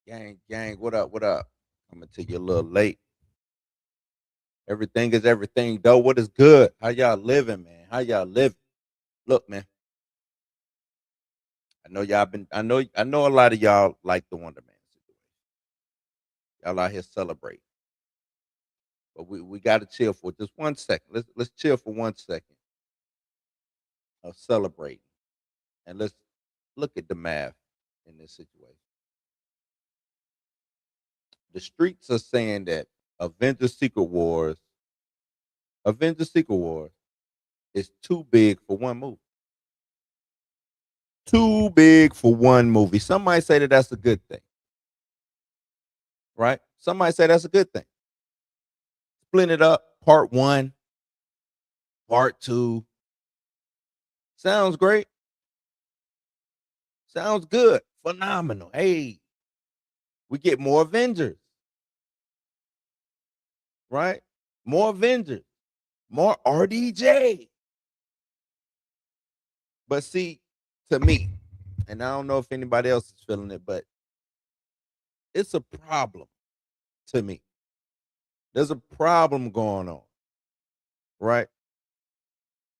Gang, what up, what up? I'm gonna take you a little late. Everything is everything, though. What is good? How y'all living, man? How y'all living? Look, man, I know a lot of y'all like the Wonder Man situation. Y'all out here celebrating. But we gotta chill for just 1 second. Let's chill for 1 second of celebrating. And let's look at the math in this situation. The streets are saying that Avengers Secret Wars, Avengers Secret Wars is too big for one movie. Too big for one movie. Some might say that that's a good thing, right? Some might say that's a good thing. Split it up, part one, part two. Sounds great. Sounds good. Phenomenal. Hey, we get more Avengers, right? More Avengers, more RDJ. But see, to me, and I don't know if anybody else is feeling it, but it's a problem to me. There's a problem going on, right?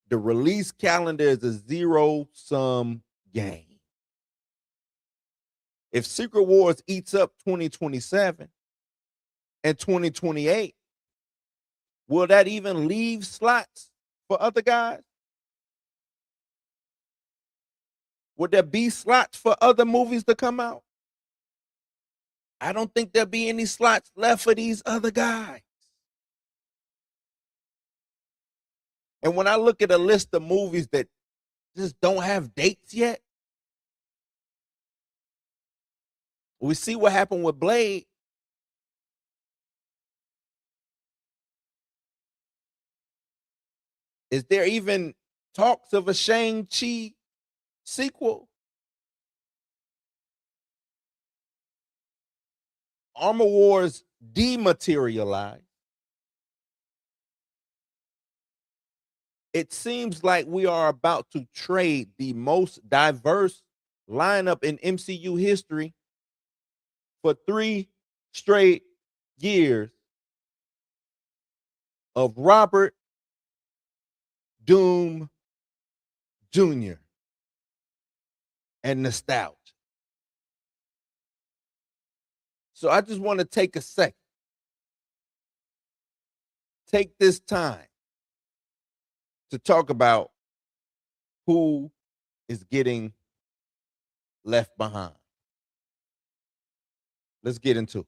The release calendar is a zero sum game. If Secret Wars eats up 2027 and 2028, will that even leave slots for other guys? Would there be slots for other movies to come out? I don't think there'll be any slots left for these other guys. And when I look at a list of movies that just don't have dates yet, we see what happened with Blade. Is there even talks of a Shang-Chi sequel? Armor Wars dematerialized. It seems like we are about to trade the most diverse lineup in MCU history for 3 straight years of Robert Doom Jr. and nostalgia. So I just want to take a second. Take this time to talk about who is getting left behind. Let's get into it.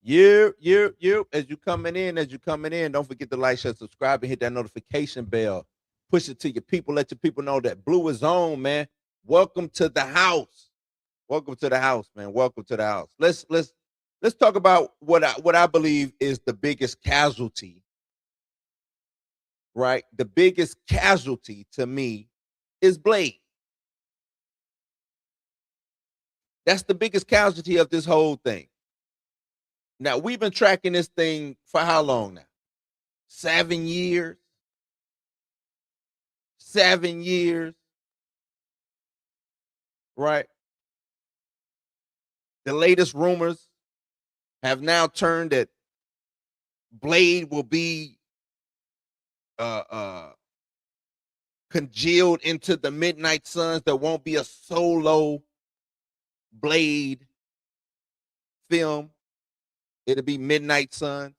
You. As you coming in, don't forget to like, share, subscribe, and hit that notification bell. Push it to your people. Let your people know that Blue is on, man. Welcome to the house. Welcome to the house, man. Welcome to the house. Let's talk about what I believe is the biggest casualty, right? The biggest casualty to me is Blade. That's the biggest casualty of this whole thing. Now, we've been tracking this thing for how long now? 7 years. 7 years. Right? The latest rumors have now turned that Blade will be congealed into the Midnight Suns. There won't be a solo Blade film. It'll be Midnight Suns.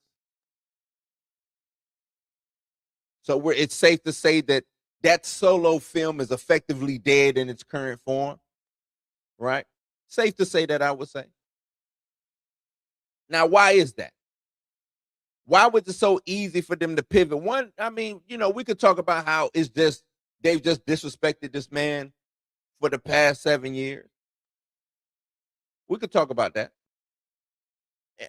So it's safe to say that solo film is effectively dead in its current form, right? Safe to say that, I would say. Now, why is that? Why was it so easy for them to pivot? One, I mean, we could talk about how they've just disrespected this man for the past 7 years. We could talk about that.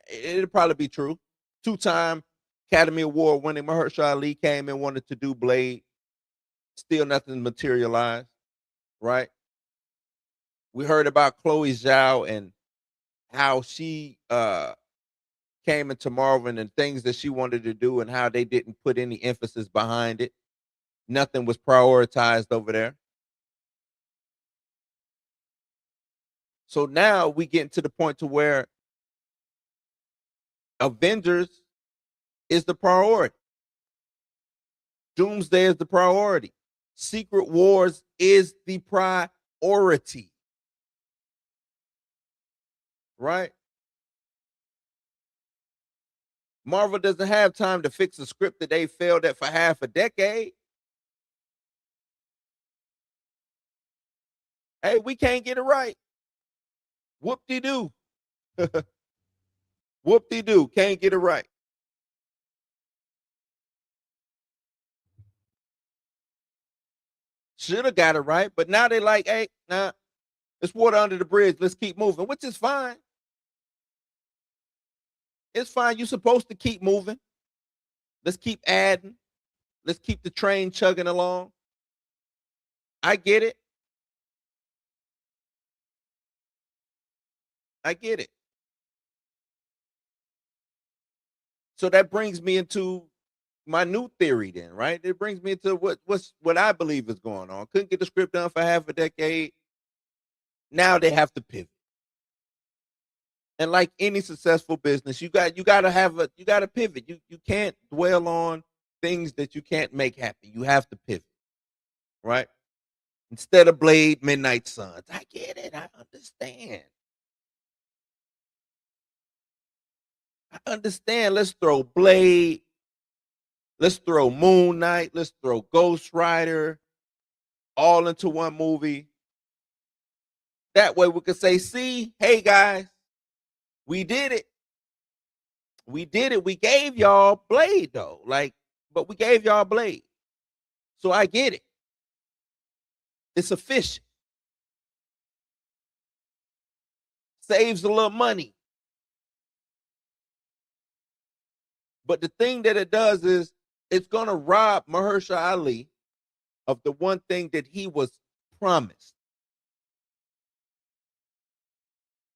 It'll probably be true. 2-time Academy Award winning Mahershala Ali came and wanted to do Blade. Still nothing materialized, right? We heard about Chloe Zhao and how she came into Marvel and the things that she wanted to do and how they didn't put any emphasis behind it. Nothing was prioritized over there. So now we get to the point to where Avengers is the priority. Doomsday is the priority. Secret Wars is the priority. Right? Marvel doesn't have time to fix a script that they failed at for half a decade. Hey, we can't get it right. Whoop-de-doo. Whoop-de-doo. Can't get it right. Should have got it right, but now they like, hey, nah, it's water under the bridge. Let's keep moving, which is fine. It's fine. You're supposed to keep moving. Let's keep adding. Let's keep the train chugging along. I get it. I get it. So that brings me into my new theory then, right? It brings me into what I believe is going on. Couldn't get the script done for half a decade. Now they have to pivot. And like any successful business, you gotta pivot. You can't dwell on things that you can't make happen. You have to pivot, right? Instead of Blade, Midnight Suns. I get it. I understand. I understand. Let's throw Blade. Let's throw Moon Knight. Let's throw Ghost Rider all into one movie. That way we could say, see, hey guys, we did it. We did it. We gave y'all Blade though. But we gave y'all Blade. So I get it. It's efficient. Saves a little money. But the thing that it does is it's going to rob Mahershala Ali of the one thing that he was promised.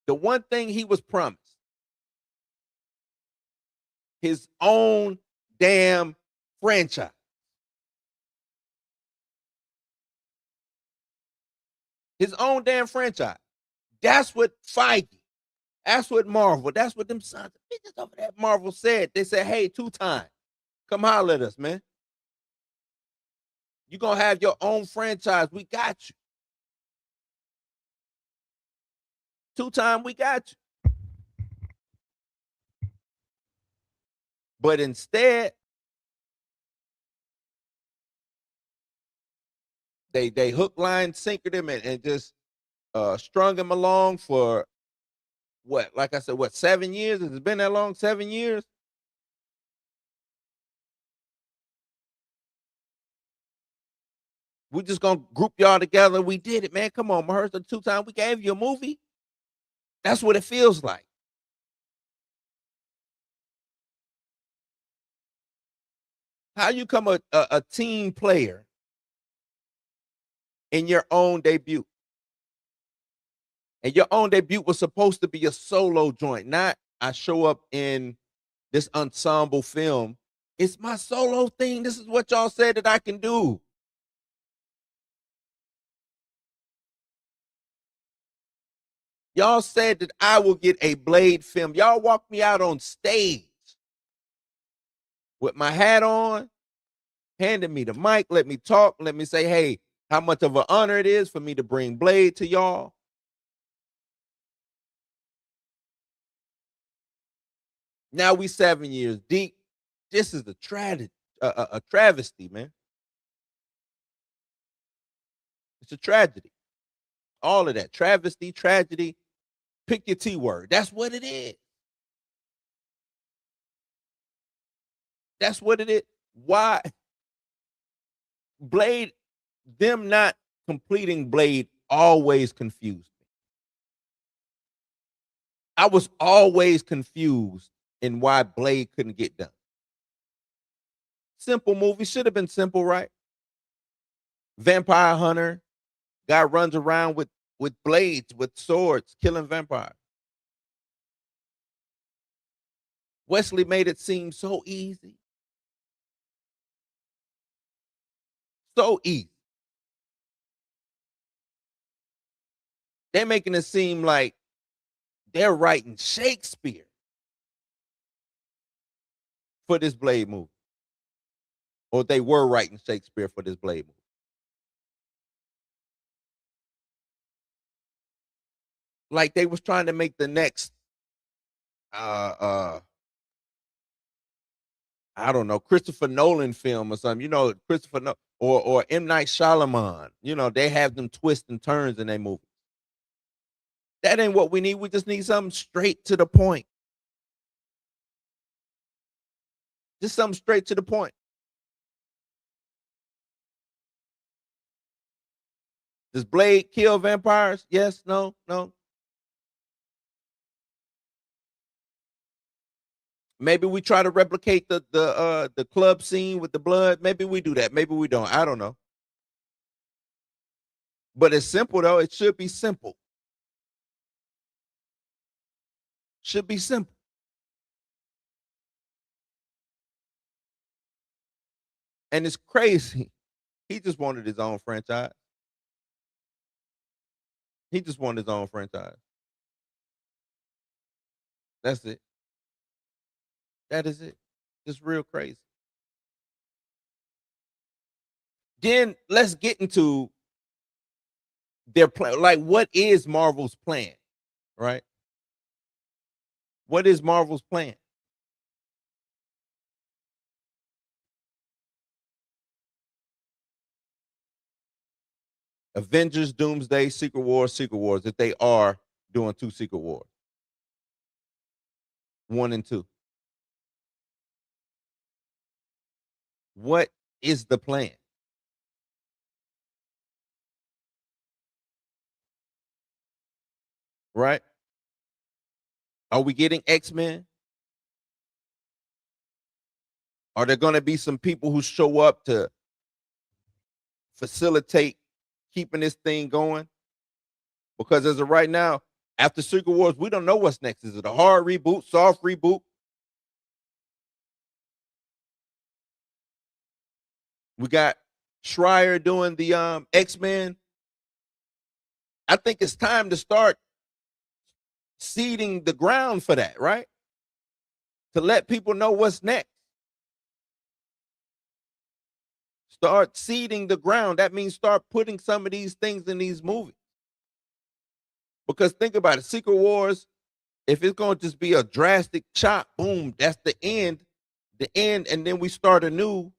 The one thing he was promised. His own damn franchise. His own damn franchise. That's what Feige, that's what Marvel, that's what them sons of bitches over there at Marvel said. They said, hey, 2-Time, come holler at us, man. You're going to have your own franchise. We got you. 2-Time, we got you. But instead, they hook, line, sinker them and just strung him along for what? Like I said, what, 7 years? Has it been that long? 7 years? We just gonna group y'all together. We did it, man. Come on, Mahershala, 2-Time. We gave you a movie. That's what it feels like. How you come a team player in your own debut? And your own debut was supposed to be a solo joint, not I show up in this ensemble film. It's my solo thing. This is what y'all said that I can do. Y'all said that I will get a Blade film. Y'all walked me out on stage with my hat on, handed me the mic, let me talk, let me say, hey, how much of an honor it is for me to bring Blade to y'all. Now we 7 years deep. This is a tragedy, a travesty, man. It's a tragedy. All of that travesty, tragedy. Pick your T word. That's what it is. That's what it is. Why Blade? Them not completing Blade always confused me. I was always confused in why Blade couldn't get done. Simple movie, should have been simple, right? Vampire hunter, guy runs around with blades, with swords, killing vampires. Wesley made it seem so easy. So easy. They're making it seem like they're writing Shakespeare for this Blade movie. Or they were writing Shakespeare for this Blade movie. Like they was trying to make the next uh uh I don't know, Christopher Nolan film or something. Christopher or M. Night Shyamalan. They have them twists and turns in their movie. That ain't what we need. We just need something straight to the point. Just something straight to the point. Does Blade kill vampires? Yes, no, no. Maybe we try to replicate the club scene with the blood. Maybe we do that. Maybe we don't. I don't know. But it's simple though. It should be simple. Should be simple. And it's crazy. He just wanted his own franchise. He just wanted his own franchise. That's it. That is it. It's real crazy. Then let's get into their plan. Like, what is Marvel's plan? Right? What is Marvel's plan? Avengers, Doomsday, Secret Wars, if they are doing 2 Secret Wars. 1 and 2. What is the plan? Right? Are we getting X-Men? Are there going to be some people who show up to facilitate keeping this thing going? Because as of right now, after Secret Wars, we don't know what's next. Is it a hard reboot, soft reboot? We got Schreier doing the X-Men. I think it's time to start seeding the ground for that, right? To let people know what's next. Start seeding the ground. That means start putting some of these things in these movies. Because think about it, Secret Wars, if it's going to just be a drastic chop, boom, that's the end, and then we start anew.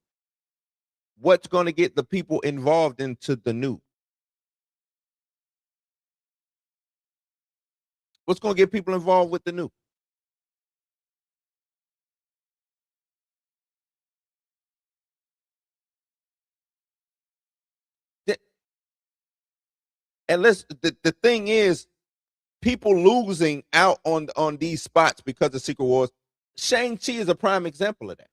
What's going to get the people involved into the new? What's going to get people involved with the new? And the thing is, people losing out on these spots because of Secret Wars. Shang-Chi is a prime example of that.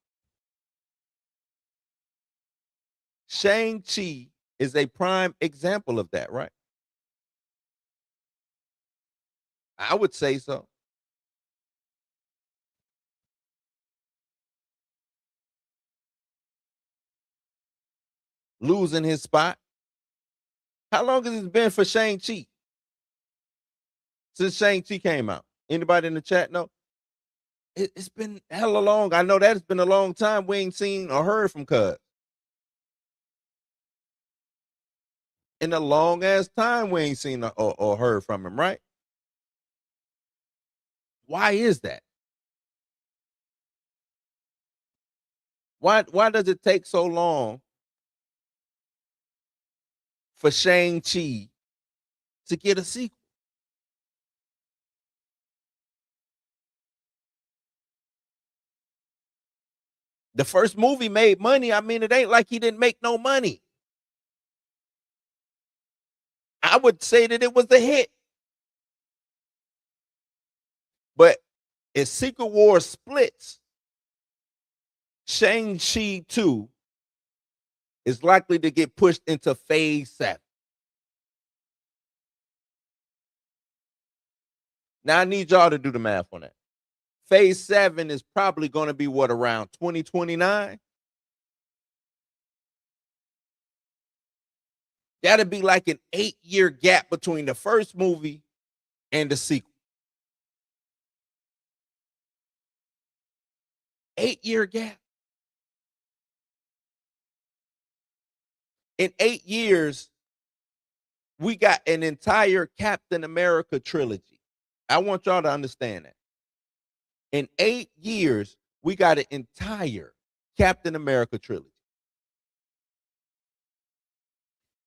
Shang-Chi is a prime example of that, right? I would say so. Losing his spot. How long has it been for Shang-Chi? Since Shang-Chi came out. Anybody in the chat know? It's been hella long. I know that it's been a long time. We ain't seen or heard from Cuz. In a long ass time, we ain't seen or heard from him, right? Why is that? Why does it take so long for Shang-Chi to get a sequel? The first movie made money. I mean, it ain't like he didn't make no money. I would say that it was a hit. But if Secret Wars splits, Shang-Chi 2 is likely to get pushed into phase 7. Now I need y'all to do the math on that. Phase 7 is probably going to be what, around 2029? That'd be like an 8-year gap between the first movie and the sequel. 8-year gap. In 8 years, we got an entire Captain America trilogy. I want y'all to understand that. In 8 years, we got an entire Captain America trilogy.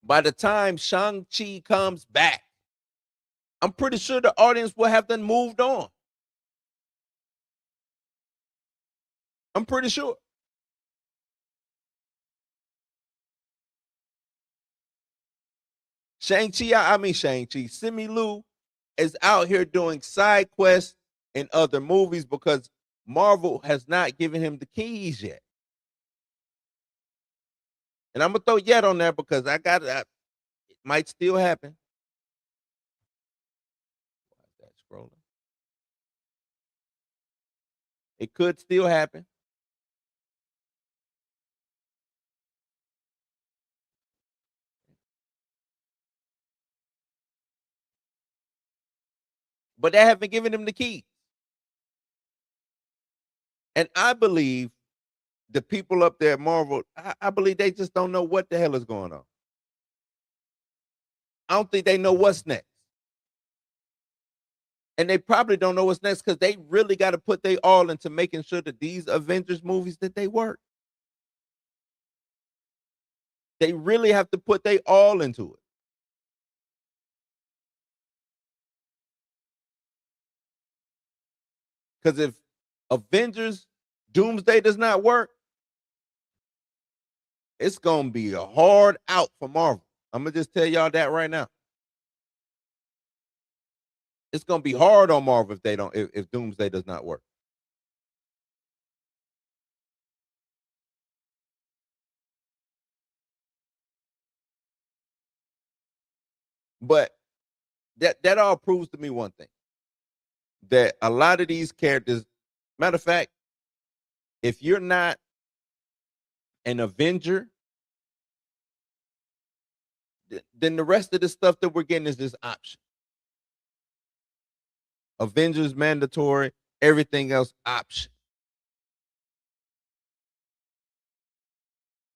By the time Shang-Chi comes back, I'm pretty sure the audience will have then moved on. I'm pretty sure. Simu Liu is out here doing side quests in other movies because Marvel has not given him the keys yet. And I'm gonna throw yet on there because it might still happen. Why is that scrolling? It could still happen. But they haven't given him the keys. And I believe the people up there at Marvel, I believe they just don't know what the hell is going on. I don't think they know what's next. And they probably don't know what's next because they really got to put their all into making sure that these Avengers movies that they work. They really have to put their all into it. Because if Avengers Doomsday does not work, it's gonna be a hard out for Marvel. I'm gonna just tell y'all that right now. It's gonna be hard on Marvel if they don't if Doomsday does not work. But that all proves to me one thing. That a lot of these characters, matter of fact, if you're not an Avenger, then the rest of the stuff that we're getting is this option. Avengers mandatory, everything else option.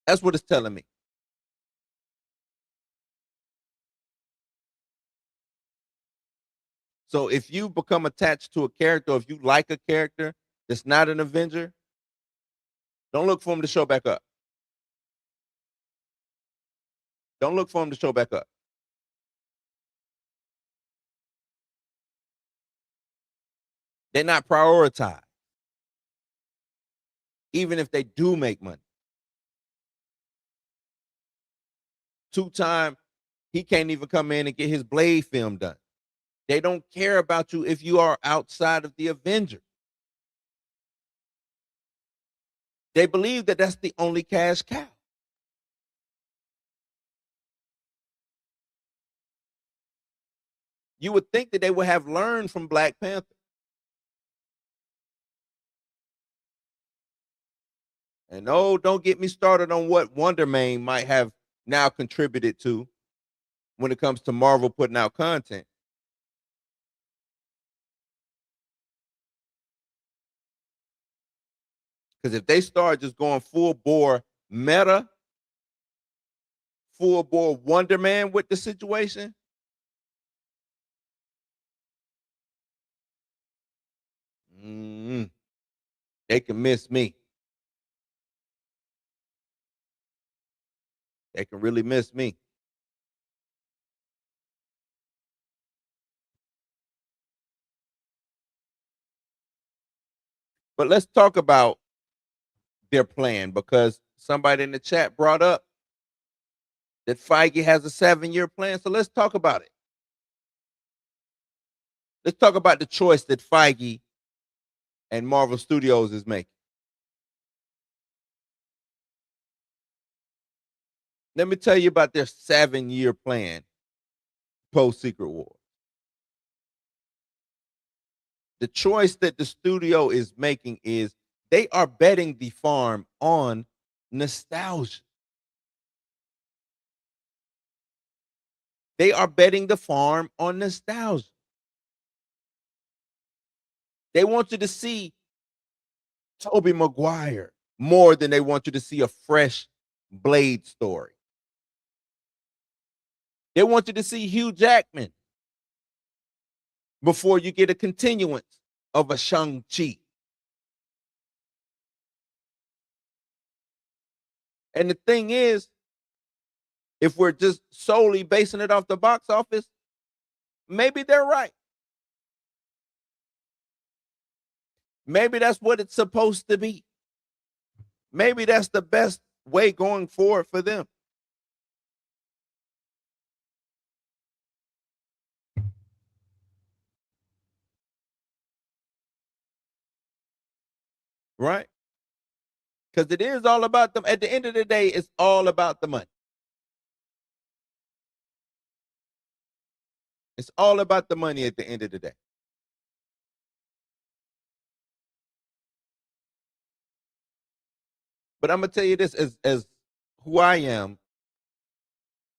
That's what it's telling me. So if you become attached to a character, or if you like a character that's not an Avenger, don't look for him to show back up. Don't look for him to show back up. They're not prioritized, even if they do make money. Two-time, he can't even come in and get his Blade film done. They don't care about you if you are outside of the Avengers. They believe that that's the only cash cow. You would think that they would have learned from Black Panther. And oh, don't get me started on what Wonder Man might have now contributed to when it comes to Marvel putting out content. Because if they start just going full bore meta, full bore Wonder Man with the situation, mm, they can miss me. They can really miss me. But let's talk about their plan because somebody in the chat brought up that Feige has a 7-year plan. So let's talk about it. Let's talk about the choice that Feige and Marvel Studios is making. Let me tell you about their 7-year plan post Secret War. The choice that the studio is making is they are betting the farm on nostalgia. They are betting the farm on nostalgia. They want you to see Tobey Maguire more than they want you to see a fresh Blade story. They want you to see Hugh Jackman before you get a continuance of a Shang-Chi. And the thing is, if we're just solely basing it off the box office, maybe they're right. Maybe that's what it's supposed to be. Maybe that's the best way going forward for them. Right? Because it is all about them. At the end of the day, it's all about the money. It's all about the money at the end of the day. But I'm gonna tell you this as who I am,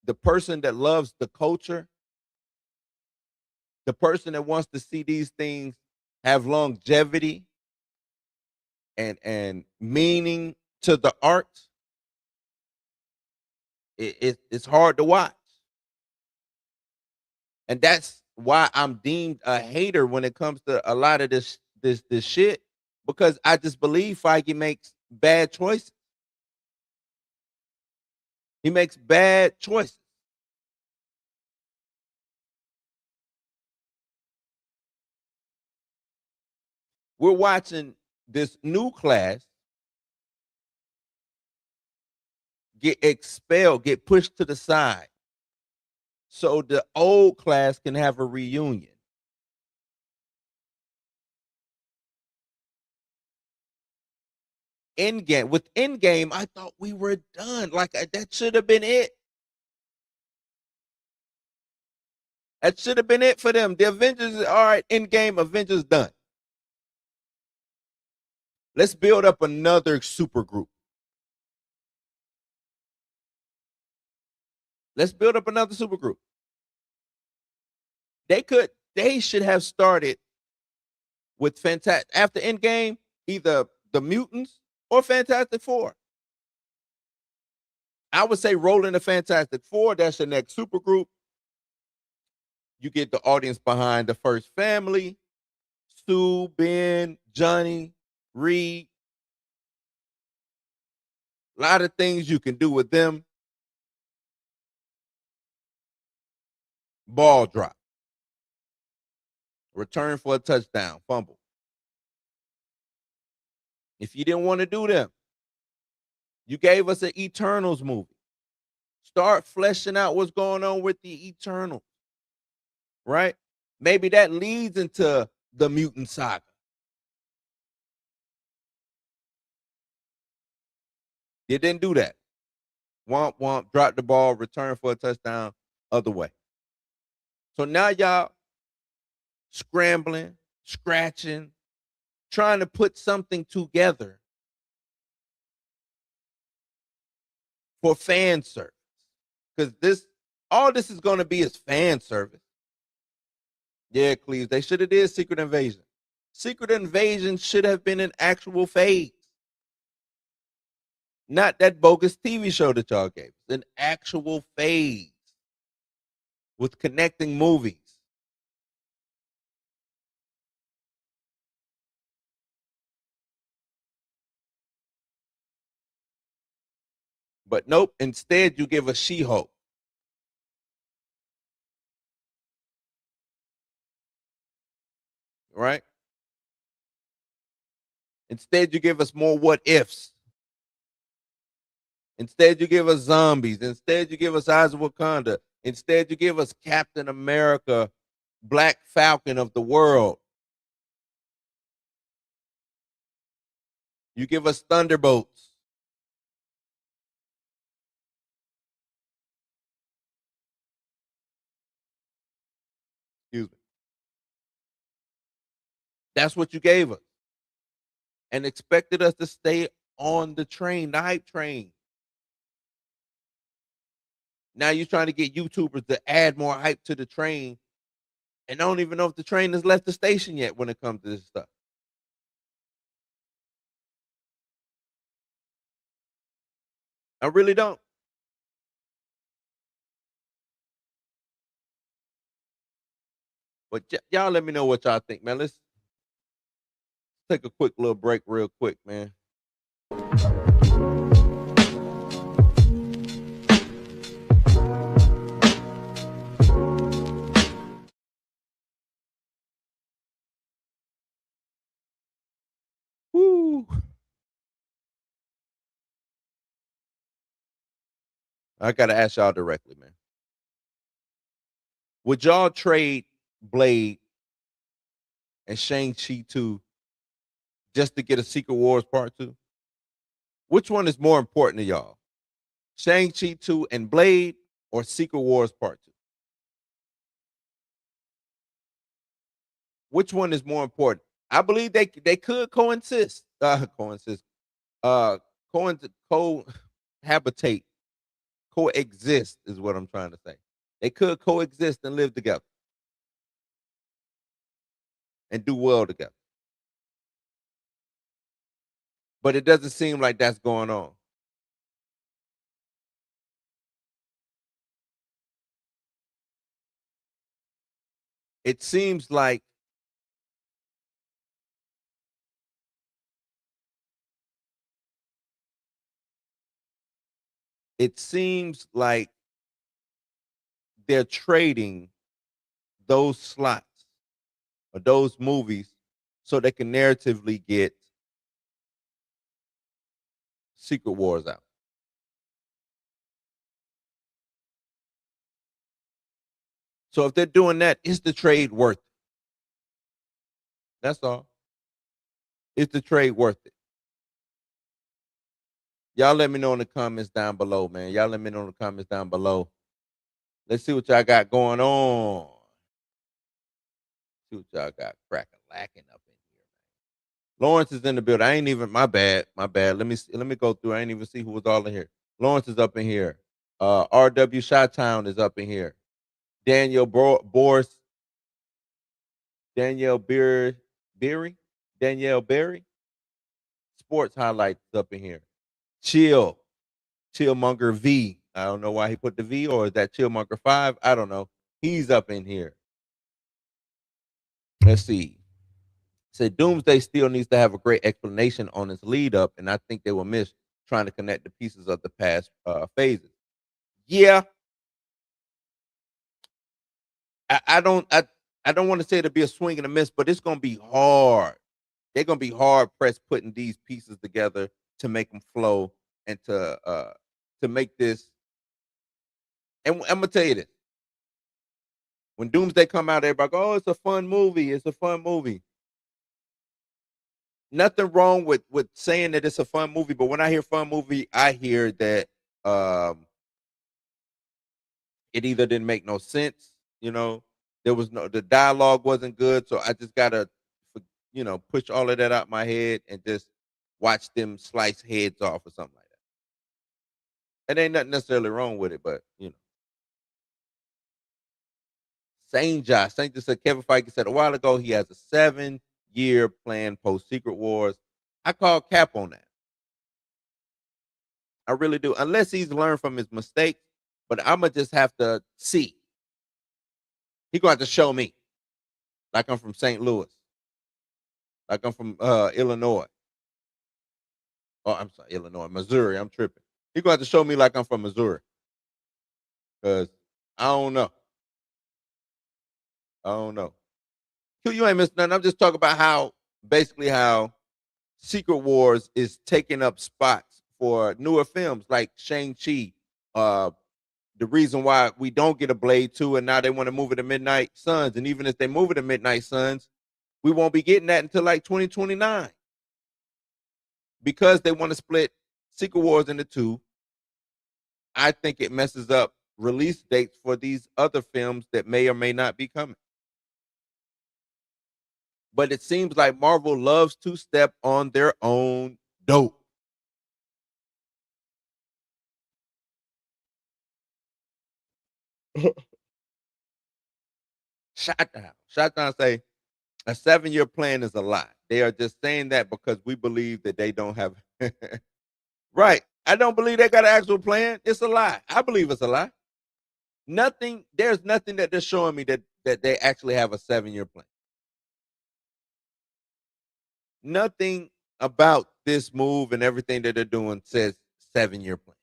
the person that loves the culture, the person that wants to see these things have longevity and meaning to the art, it's hard to watch. And that's why I'm deemed a hater when it comes to a lot of this shit, because I just believe Feige makes bad choices. He makes bad choices. We're watching this new class get expelled, get pushed to the side, so the old class can have a reunion. Endgame with Endgame, I thought we were done. Like that should have been it. That should have been it for them. The Avengers, all right, Endgame, Avengers done. Let's build up another super group. Let's build up another super group. They should have started with Fantastic after Endgame, either the mutants or Fantastic Four. I would say roll in the Fantastic Four. That's the next super group. You get the audience behind the first family: Sue, Ben, Johnny, Reed. A lot of things you can do with them. Ball drop, return for a touchdown, fumble. If you didn't want to do them, you gave us an Eternals movie. Start fleshing out what's going on with the Eternals, right? Maybe that leads into the mutant saga. You didn't do that. Womp womp, drop the ball, return for a touchdown, other way. So now y'all scrambling, scratching, trying to put something together for fan service. Because all this is going to be is fan service. Yeah, Cleves, they should have did Secret Invasion. Secret Invasion should have been an actual phase. Not that bogus TV show that y'all gave. It's an actual phase with connecting movies. But nope, instead you give us She-Hulk. Right? Instead you give us more what ifs. Instead you give us zombies. Instead you give us Eyes of Wakanda. Instead you give us Captain America, Black Falcon of the world. You give us Thunderbolts. Excuse me. That's what you gave us, and expected us to stay on the train, the hype train. Now you're trying to get YouTubers to add more hype to the train, and I don't even know if the train has left the station yet when it comes to this stuff. I really don't. But y'all let me know what y'all think, man. Let's take a quick little break, real quick, man. Woo. I gotta ask y'all directly, man. Would y'all trade Blade and Shang-Chi 2 just to get a Secret Wars Part 2? Which one is more important to y'all? Shang-Chi 2 and Blade or Secret Wars Part 2? Which one is more important? I believe they could coexist. Coexist. Uh cohabitate. Coexist is what I'm trying to say. They could coexist and live together and do well together. But it doesn't seem like that's going on. It seems like it seems like they're trading those slots or those movies so they can narratively get Secret Wars out. So if they're doing that, is the trade worth it? That's all. Is the trade worth it? Y'all let me know in the comments down below, man. Y'all let me know in the comments down below. Let's see what y'all got going on. See what y'all got cracking, lacking up in here. Lawrence is in the building. I ain't even my bad. My bad. Let me go through. I ain't even see who was all in here. Lawrence is up in here. RW Shot Town is up in here. Daniel Boris, Danielle Beery, Danielle Berry. Sports highlights up in here. Chill, Chillmonger V. I don't know why he put the V, or is that Chillmonger 5? I don't know. He's up in here. Let's see. Said Doomsday still needs to have a great explanation on its lead up, and I think they will miss trying to connect the pieces of the past phases. Yeah, I don't want to say it'll be a swing and a miss, but it's gonna be hard. They're gonna be hard pressed putting these pieces together to make them flow and to make this. And I'm gonna tell you this: when Doomsday come out, everybody go, "Oh, it's a fun movie. It's a fun movie." Nothing wrong with saying that it's a fun movie, but when I hear fun movie, I hear that it either didn't make no sense, you know, there was no the dialogue wasn't good, so I just gotta, push all of that out my head and just watch them slice heads off or something like that. And ain't nothing necessarily wrong with it, but Saint just said Kevin Feige said a while ago he has a 7-year plan post Secret Wars. I call cap on that. I really do. Unless he's learned from his mistakes, but I'ma just have to see. He gonna have to show me. Like I'm from St. Louis. Like I'm from Illinois. Oh, I'm sorry, Illinois, Missouri. I'm tripping. He gonna have to show me like I'm from Missouri. Cause I don't know. I don't know. You ain't missing nothing. I'm just talking about how Secret Wars is taking up spots for newer films like Shang-Chi. Uh, the reason why we don't get a Blade 2 and now they want to move it to Midnight Suns. And even if they move it to Midnight Suns, we won't be getting that until like 2029. Because they want to split Secret Wars into two, I think it messes up release dates for these other films that may or may not be coming. But it seems like Marvel loves to step on their own dope. Shot down say a 7-year plan is a lie. They are just saying that because we believe that they don't have right. I don't believe they got an actual plan. It's a lie. I believe it's a lie. Nothing, there's nothing that they're showing me that they actually have a 7-year plan. Nothing about this move and everything that they're doing says 7-year plan.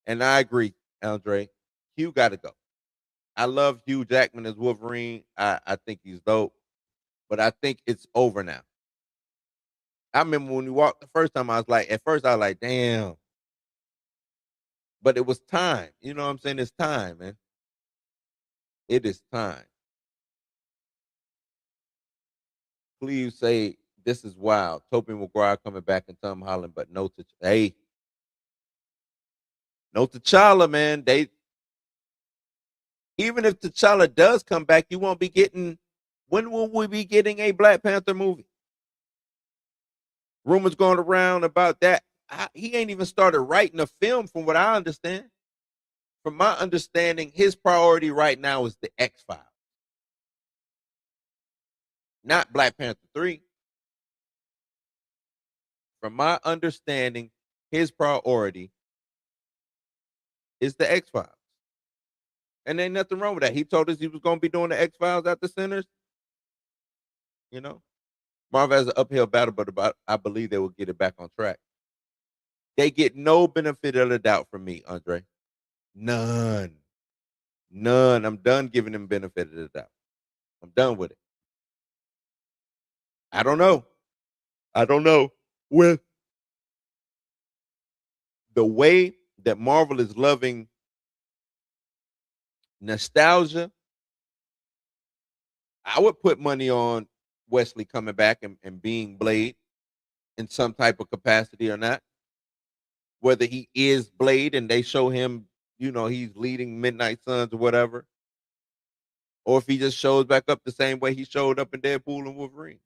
And I agree, Andre. Hugh got to go. I love Hugh Jackman as Wolverine. I think he's dope, but I think it's over now. I remember when we walked the first time, I was like, at first I was like, damn. But it was time. You know what I'm saying? It's time, man. It is time. Please say this is wild. Tobey Maguire coming back and Tom Holland, but no to hey, no T'Challa, man. They even if T'Challa does come back, you won't be getting. When will we be getting a Black Panther movie? Rumors going around about that. He ain't even started writing a film, from what I understand. From my understanding, his priority right now is the X Files, not Black Panther 3. From my understanding, his priority is the X Files. And ain't nothing wrong with that. He told us he was going to be doing the X Files at the centers. You know, Marvel has an uphill battle, but I believe they will get it back on track. They get no benefit of the doubt from me, Andre. None. None. I'm done giving them benefit of the doubt. I'm done with it. I don't know. I don't know. With the way that Marvel is loving nostalgia, I would put money on Wesley coming back and being Blade in some type of capacity or not. Whether he is Blade and they show him, he's leading Midnight Suns or whatever, or if he just shows back up the same way he showed up in Deadpool and Wolverine.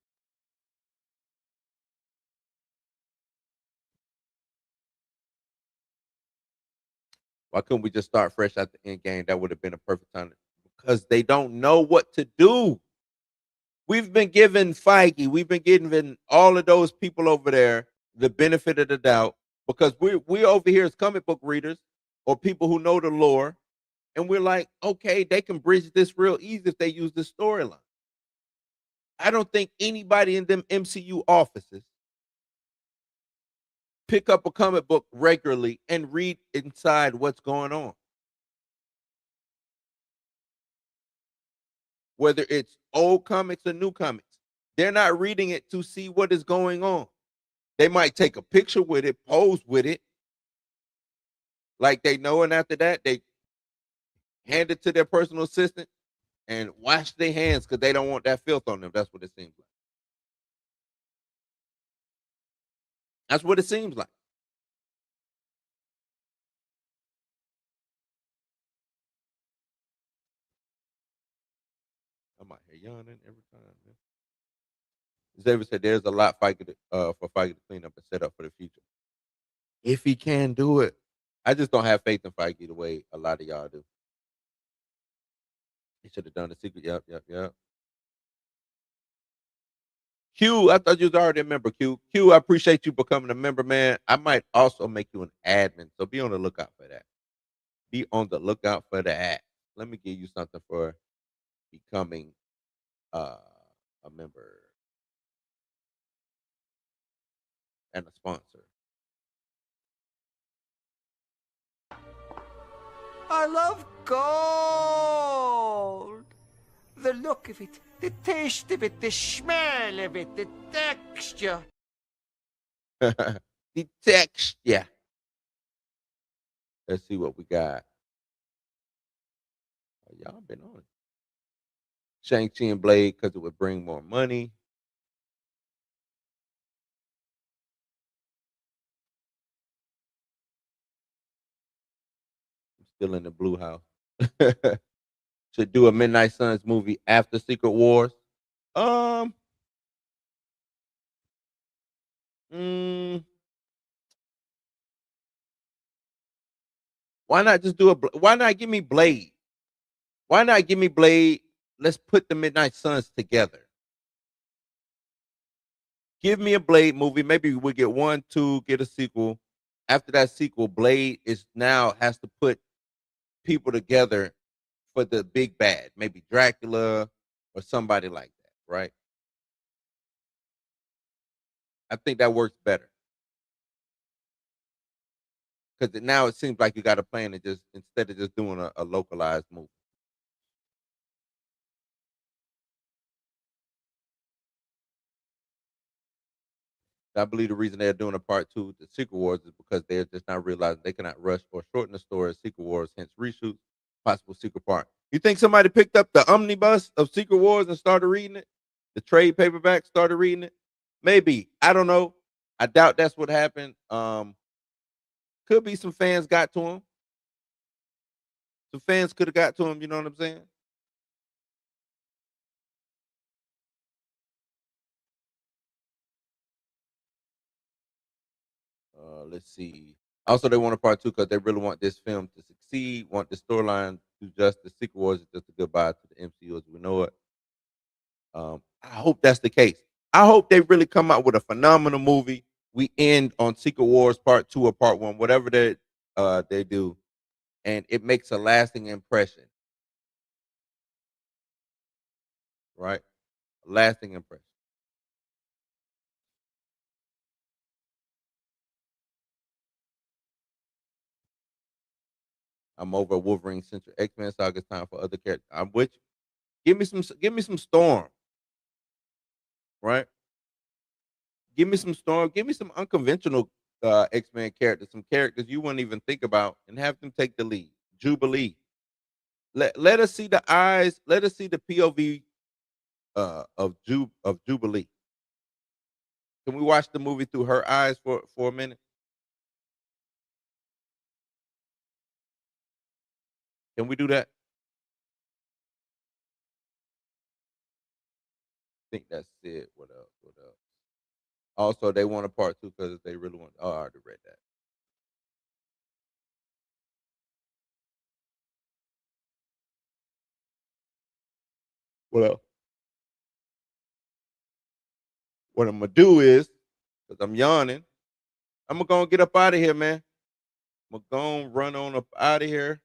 Why couldn't we just start fresh at the end game? That would have been a perfect time because they don't know what to do. We've been given Feige, we've been giving all of those people over there the benefit of the doubt because we over here as comic book readers or people who know the lore, and we're like, okay, they can bridge this real easy if they use this storyline. I don't think anybody in them MCU offices pick up a comic book regularly and read inside what's going on. Whether it's old comics or new comics, they're not reading it to see what is going on. They might take a picture with it, pose with it, like they know, and after that, they hand it to their personal assistant and wash their hands because they don't want that filth on them. That's what it seems like. That's what it seems like. I might hear yawning every time, man. Xavier said there's a lot for Feige to clean up and set up for the future. If he can do it. I just don't have faith in Feige the way a lot of y'all do. He should have done the secret. Yep, yep, yep. Q, I thought you was already a member. Q, I appreciate you becoming a member, man. I might also make you an admin, so be on the lookout for that. Be on the lookout for that. Let me give you something for becoming uh, a member and a sponsor. I love gold. The look of it, the taste of it, the smell of it, the texture. The text, yeah. Let's see what we got. Oh, y'all been on it. Shang-Chi and Blade because it would bring more money. I'm still in the blue house. Should do a Midnight Suns movie after Secret Wars. Um, mm, why not just do a? Why not give me Blade? Why not give me Blade? Let's put the Midnight Suns together. Give me a Blade movie. Maybe we get one, two, get a sequel. After that sequel, Blade is now has to put people together for the big bad. Maybe Dracula or somebody like that, right? I think that works better because now it seems like you got a plan to just instead of just doing a localized movie. I believe the reason they're doing a part two, the Secret Wars, is because they're just not realizing they cannot rush or shorten the story of Secret Wars, hence reshoots, possible secret part. You think somebody picked up the omnibus of Secret Wars and started reading it? The trade paperback started reading it? Maybe. I don't know. I doubt that's what happened. Could be some fans got to him. Some fans could have got to him, you know what I'm saying? Let's see. Also, they want a part two because they really want this film to succeed, want the storyline to justice. Secret Wars is just a goodbye to the MCU as we know it. I hope that's the case. I hope they really come out with a phenomenal movie. We end on Secret Wars Part Two or Part One, whatever they do, and it makes a lasting impression, right? A lasting impression. I'm over Wolverine Central X Men Saga. It's time for other characters. I'm with you. Give me some Storm, right? Give me some Storm. Give me some unconventional X Men characters, some characters you wouldn't even think about, and have them take the lead. Jubilee. Let us see the eyes. Let us see the POV of Jubilee. Can we watch the movie through her eyes for a minute? Can we do that? I think that's it. What else? What else? Also, they want a part two because they really want. Oh, I already read that. What else? What I'm gonna do is, because I'm yawning, I'm gonna go and get up out of here, man. I'm gonna go and run on up out of here.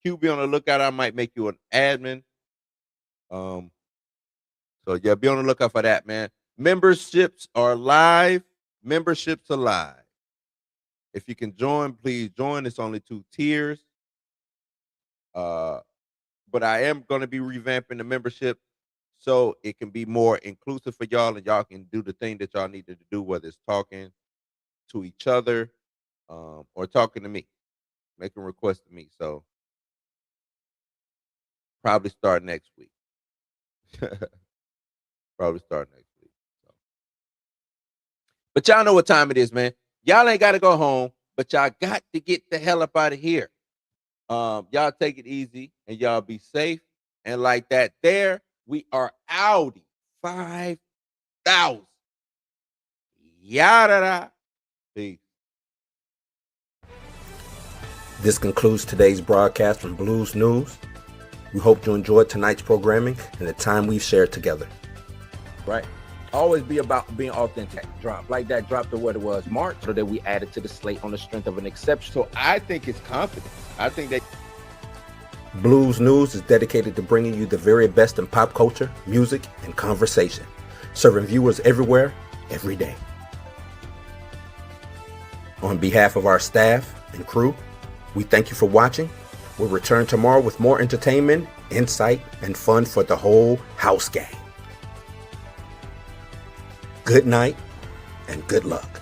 Q, be on the lookout. I might make you an admin. Um, so yeah, be on the lookout for that, man. Memberships are live. Memberships are live. If you can join, please join. It's only 2 tiers. Uh, but I am going to be revamping the membership so it can be more inclusive for y'all and y'all can do the thing that y'all needed to do, whether it's talking to each other or talking to me, making requests to me. So probably start next week. Probably start next week. So. But y'all know what time it is, man. Y'all ain't got to go home, but y'all got to get the hell up out of here. Y'all take it easy and y'all be safe. And like that, there we are Audi 5,000. Yada. Peace. This concludes today's broadcast from Blues News. We hope you enjoyed tonight's programming and the time we've shared together. Right. Always be about being authentic. Drop like that dropped to what it was March, so that we added to the slate on the strength of an exception. So I think it's confidence. I think that Blues News is dedicated to bringing you the very best in pop culture, music, and conversation, serving viewers everywhere, every day. On behalf of our staff and crew, we thank you for watching. We'll return tomorrow with more entertainment, insight, and fun for the whole house gang. Good night and good luck.